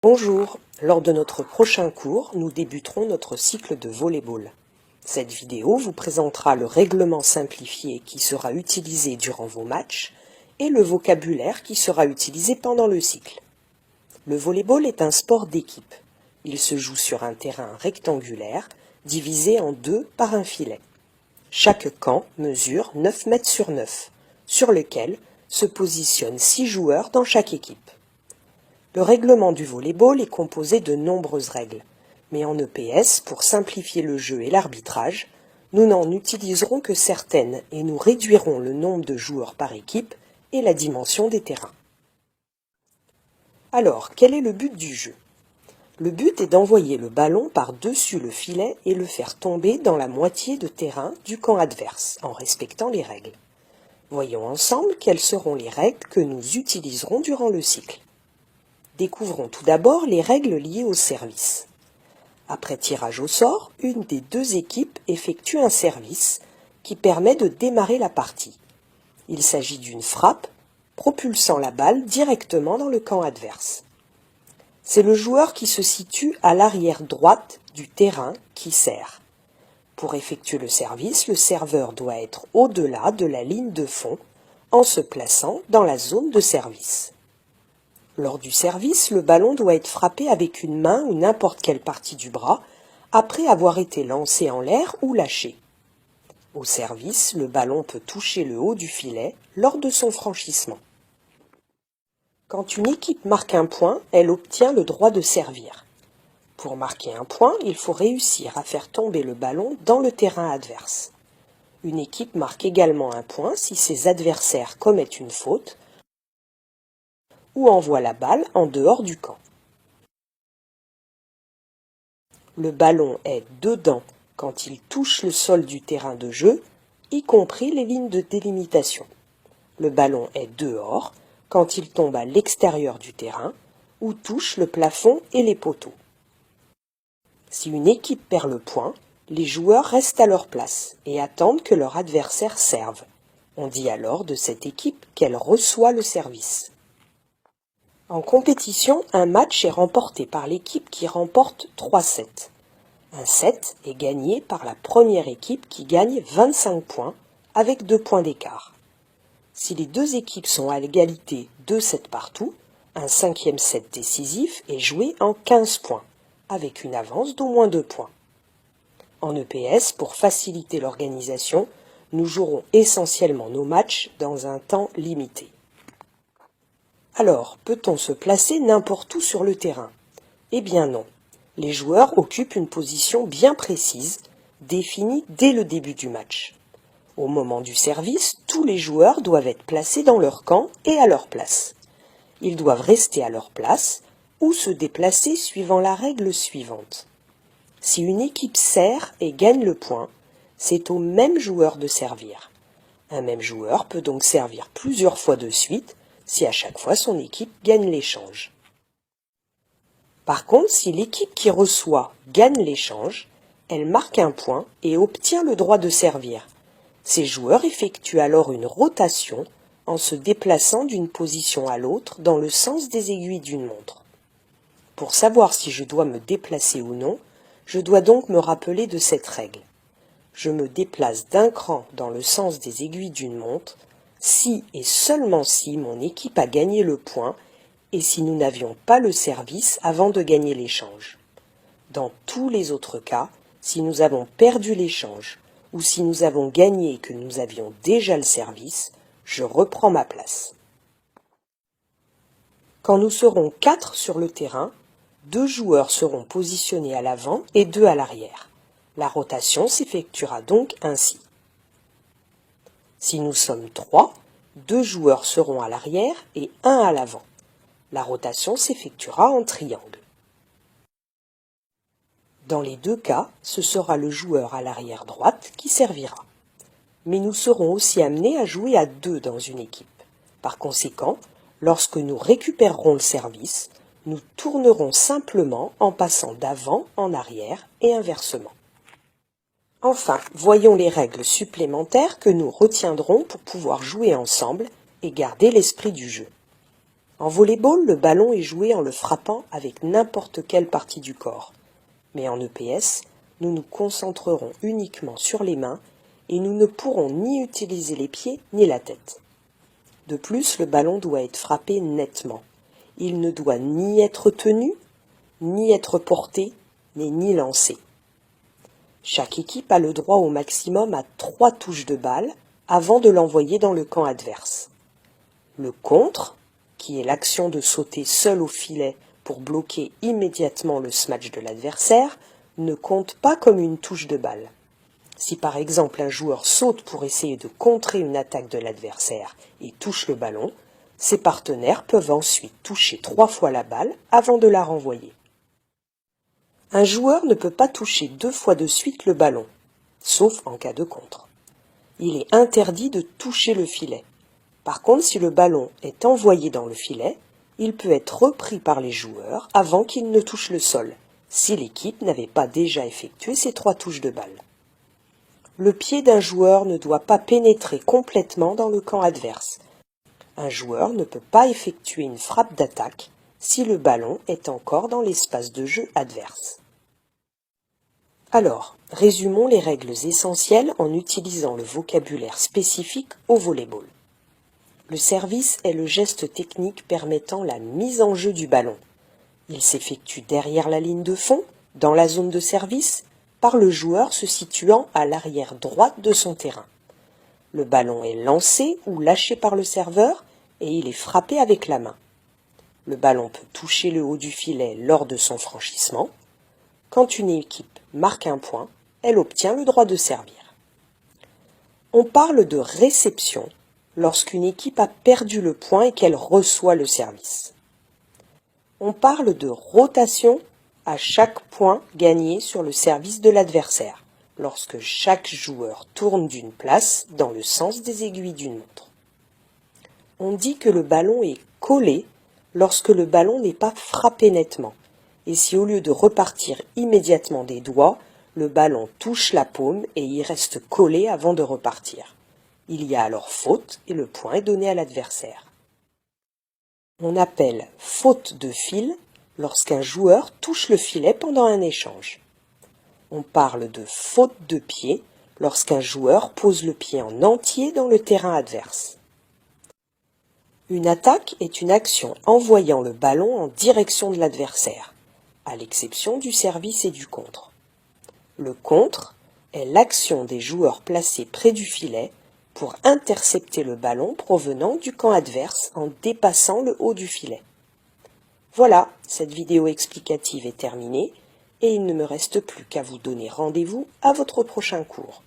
Bonjour, lors de notre prochain cours, nous débuterons notre cycle de volley-ball. Cette vidéo vous présentera le règlement simplifié qui sera utilisé durant vos matchs et le vocabulaire qui sera utilisé pendant le cycle. Le volley-ball est un sport d'équipe. Il se joue sur un terrain rectangulaire divisé en deux par un filet. Chaque camp mesure 9 mètres sur 9, sur lequel se positionnent 6 joueurs dans chaque équipe. Le règlement du volley-ball est composé de nombreuses règles, mais en EPS, pour simplifier le jeu et l'arbitrage, nous n'en utiliserons que certaines et nous réduirons le nombre de joueurs par équipe et la dimension des terrains. Alors, quel est le but du jeu? Le but est d'envoyer le ballon par-dessus le filet et le faire tomber dans la moitié de terrain du camp adverse, en respectant les règles. Voyons ensemble quelles seront les règles que nous utiliserons durant le cycle. Découvrons tout d'abord les règles liées au service. Après tirage au sort, une des deux équipes effectue un service qui permet de démarrer la partie. Il s'agit d'une frappe propulsant la balle directement dans le camp adverse. C'est le joueur qui se situe à l'arrière droite du terrain qui sert. Pour effectuer le service, le serveur doit être au-delà de la ligne de fond en se plaçant dans la zone de service. Lors du service, le ballon doit être frappé avec une main ou n'importe quelle partie du bras, après avoir été lancé en l'air ou lâché. Au service, le ballon peut toucher le haut du filet lors de son franchissement. Quand une équipe marque un point, elle obtient le droit de servir. Pour marquer un point, il faut réussir à faire tomber le ballon dans le terrain adverse. Une équipe marque également un point si ses adversaires commettent une faute ou envoie la balle en dehors du camp. Le ballon est dedans quand il touche le sol du terrain de jeu, y compris les lignes de délimitation. Le ballon est dehors quand il tombe à l'extérieur du terrain ou touche le plafond et les poteaux. Si une équipe perd le point, les joueurs restent à leur place et attendent que leur adversaire serve. On dit alors de cette équipe qu'elle reçoit le service. En compétition, un match est remporté par l'équipe qui remporte 3 sets. Un set est gagné par la première équipe qui gagne 25 points avec 2 points d'écart. Si les deux équipes sont à l'égalité 2 sets partout, un 5e set décisif est joué en 15 points, avec une avance d'au moins 2 points. En EPS, pour faciliter l'organisation, nous jouerons essentiellement nos matchs dans un temps limité. Alors, peut-on se placer n'importe où sur le terrain? Eh bien non. Les joueurs occupent une position bien précise, définie dès le début du match. Au moment du service, tous les joueurs doivent être placés dans leur camp et à leur place. Ils doivent rester à leur place ou se déplacer suivant la règle suivante. Si une équipe sert et gagne le point, c'est au même joueur de servir. Un même joueur peut donc servir plusieurs fois de suite si à chaque fois son équipe gagne l'échange. Par contre, si l'équipe qui reçoit gagne l'échange, elle marque un point et obtient le droit de servir. Ces joueurs effectuent alors une rotation en se déplaçant d'une position à l'autre dans le sens des aiguilles d'une montre. Pour savoir si je dois me déplacer ou non, je dois donc me rappeler de cette règle. Je me déplace d'un cran dans le sens des aiguilles d'une montre si et seulement si mon équipe a gagné le point et si nous n'avions pas le service avant de gagner l'échange. Dans tous les autres cas, si nous avons perdu l'échange ou si nous avons gagné et que nous avions déjà le service, je reprends ma place. Quand nous serons 4 sur le terrain, 2 joueurs seront positionnés à l'avant et 2 à l'arrière. La rotation s'effectuera donc ainsi. Si nous sommes 3, 2 joueurs seront à l'arrière et 1 à l'avant. La rotation s'effectuera en triangle. Dans les deux cas, ce sera le joueur à l'arrière droite qui servira. Mais nous serons aussi amenés à jouer à 2 dans une équipe. Par conséquent, lorsque nous récupérerons le service, nous tournerons simplement en passant d'avant en arrière et inversement. Enfin, voyons les règles supplémentaires que nous retiendrons pour pouvoir jouer ensemble et garder l'esprit du jeu. En volley-ball, le ballon est joué en le frappant avec n'importe quelle partie du corps. Mais en EPS, nous nous concentrerons uniquement sur les mains et nous ne pourrons ni utiliser les pieds ni la tête. De plus, le ballon doit être frappé nettement. Il ne doit ni être tenu, ni être porté, ni lancé. Chaque équipe a le droit au maximum à 3 touches de balle avant de l'envoyer dans le camp adverse. Le contre, qui est l'action de sauter seul au filet pour bloquer immédiatement le smash de l'adversaire, ne compte pas comme une touche de balle. Si par exemple un joueur saute pour essayer de contrer une attaque de l'adversaire et touche le ballon, ses partenaires peuvent ensuite toucher 3 fois la balle avant de la renvoyer. Un joueur ne peut pas toucher 2 fois de suite le ballon, sauf en cas de contre. Il est interdit de toucher le filet. Par contre, si le ballon est envoyé dans le filet, il peut être repris par les joueurs avant qu'il ne touche le sol, si l'équipe n'avait pas déjà effectué ses 3 touches de balle. Le pied d'un joueur ne doit pas pénétrer complètement dans le camp adverse. Un joueur ne peut pas effectuer une frappe d'attaque si le ballon est encore dans l'espace de jeu adverse. Alors, résumons les règles essentielles en utilisant le vocabulaire spécifique au volley-ball. Le service est le geste technique permettant la mise en jeu du ballon. Il s'effectue derrière la ligne de fond, dans la zone de service, par le joueur se situant à l'arrière droite de son terrain. Le ballon est lancé ou lâché par le serveur et il est frappé avec la main. Le ballon peut toucher le haut du filet lors de son franchissement. Quand une équipe marque un point, elle obtient le droit de servir. On parle de réception lorsqu'une équipe a perdu le point et qu'elle reçoit le service. On parle de rotation à chaque point gagné sur le service de l'adversaire, lorsque chaque joueur tourne d'une place dans le sens des aiguilles d'une montre. On dit que le ballon est collé lorsque le ballon n'est pas frappé nettement, et si au lieu de repartir immédiatement des doigts, le ballon touche la paume et y reste collé avant de repartir. Il y a alors faute et le point est donné à l'adversaire. On appelle faute de fil lorsqu'un joueur touche le filet pendant un échange. On parle de faute de pied lorsqu'un joueur pose le pied en entier dans le terrain adverse. Une attaque est une action envoyant le ballon en direction de l'adversaire, à l'exception du service et du contre. Le contre est l'action des joueurs placés près du filet pour intercepter le ballon provenant du camp adverse en dépassant le haut du filet. Voilà, cette vidéo explicative est terminée et il ne me reste plus qu'à vous donner rendez-vous à votre prochain cours.